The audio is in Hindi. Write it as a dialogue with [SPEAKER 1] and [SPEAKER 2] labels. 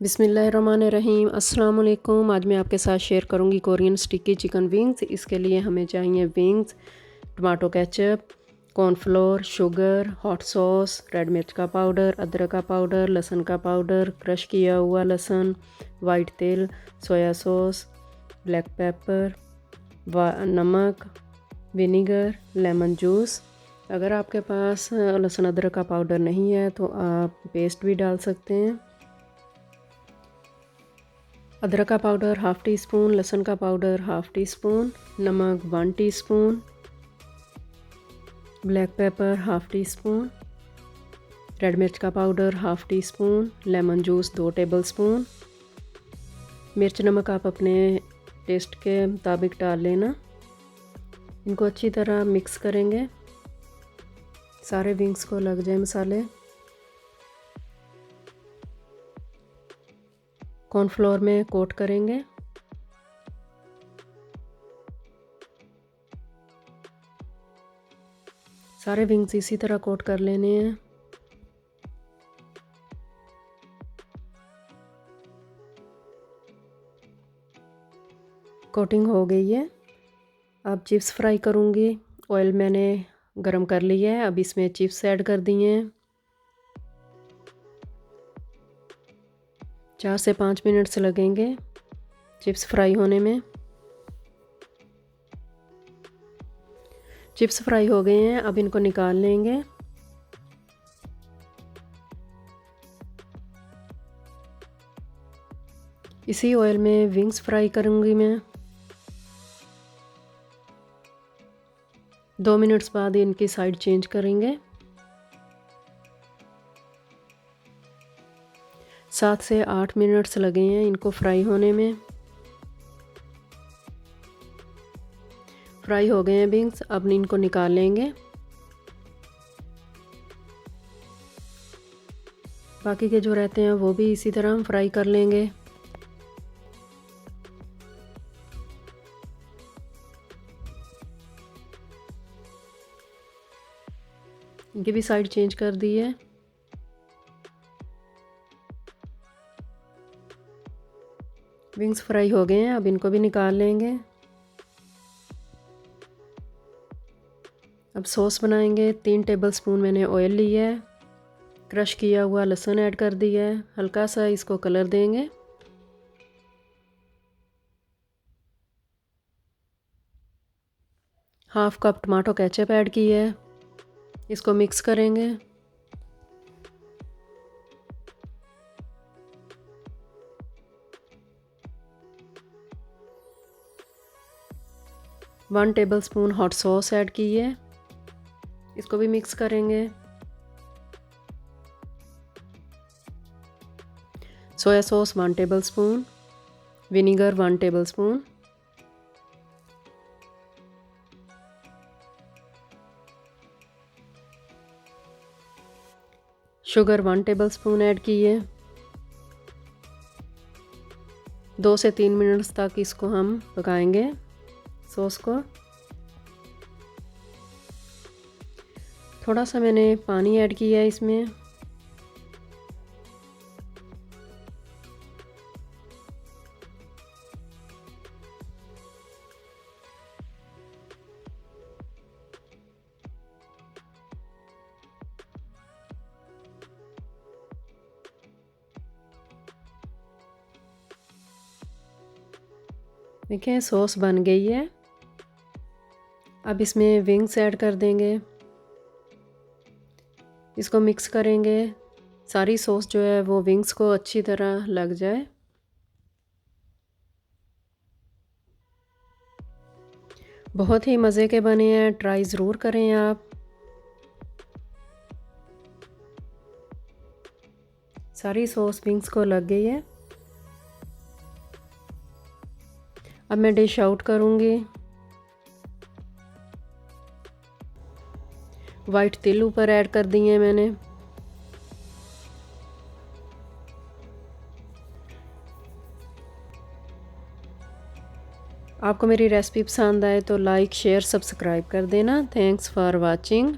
[SPEAKER 1] बिस्मिल्लाहिर्रहमानिर्रहीम। अस्सलाम वालेकुम। आज मैं आपके साथ शेयर करूंगी कोरियन स्टिकी चिकन विंग्स। इसके लिए हमें चाहिए wings, tomato ketchup, cornflour, sugar, hot sauce, red मिर्च का पाउडर, अदरक का पाउडर, लहसुन का पाउडर, क्रश किया हुआ लहसुन, वाइट तेल, सोया सॉस, ब्लैक पेपर, नमक, विनीगर, लेमन जूस। अगर आपके पास लहसुन अदरक का पाउडर नहीं है तो आप पेस्ट भी डाल सकते हैं। अदरक का पाउडर हाफ़ टी स्पून, लहसुन का पाउडर हाफ़ टी स्पून, नमक 1 teaspoon, black pepper half tea spoon, red मिर्च का powder half tea spoon, lemon juice 2 tablespoon. मिर्च नमक आप अपने टेस्ट के मुताबिक डाल लेना। इनको अच्छी तरह मिक्स करेंगे, सारे विंग्स को लग जाए मसाले। कॉर्नफ्लोर में कोट करेंगे। सारे विंग्स इसी तरह कोट कर लेने हैं। कोटिंग हो गई है। अब चिप्स फ्राई करूँगी। ऑयल मैंने गरम कर लिया है। अब इसमें चिप्स ऐड कर दिए हैं। 4 से 5 मिनट लगेंगे चिप्स फ्राई होने में। चिप्स फ्राई हो गए हैं। अब इनको निकाल लेंगे। इसी ऑयल में विंग्स फ्राई करूँगी मैं। 2 मिनट्स बाद इनकी साइड चेंज करेंगे। 7 से 8 मिनट्स लगे हैं इनको फ्राई होने में। फ्राई हो गए हैं विंग्स। अब इनको निकाल लेंगे। बाकी के जो रहते हैं वो भी इसी तरह हम फ्राई कर लेंगे। इनकी भी साइड चेंज कर दी है। विंग्स फ्राई हो गए हैं। अब इनको भी निकाल लेंगे। अब सॉस बनाएंगे। 3 टेबलस्पून मैंने ऑयल लिया है। क्रश किया हुआ लहसुन ऐड कर दिया है। हल्का सा इसको कलर देंगे। Half cup tomato ketchup add किया है। इसको मिक्स करेंगे। One tablespoon hot sauce add की है। इसको भी मिक्स करेंगे। Soya sauce 1 tablespoon, vinegar 1 tablespoon, sugar 1 tablespoon add की है। 2 से 3 मिनट्स तक इसको हम पकाएंगे सॉस को। थोड़ा सा मैंने पानी ऐड किया है इसमें। देखिए सॉस बन गई है। अब इसमें विंग्स ऐड कर देंगे। इसको मिक्स करेंगे। सारी सॉस जो है वो विंग्स को अच्छी तरह लग जाए। बहुत ही मज़े के बने हैं, ट्राई ज़रूर करें आप। सारी सॉस विंग्स को लग गई है। अब मैं डिश आउट करूँगी। वाइट तिल ऊपर ऐड कर दिए हैं मैंने। आपको मेरी रेसिपी पसंद आए तो लाइक शेयर सब्सक्राइब कर देना। Thanks for watching.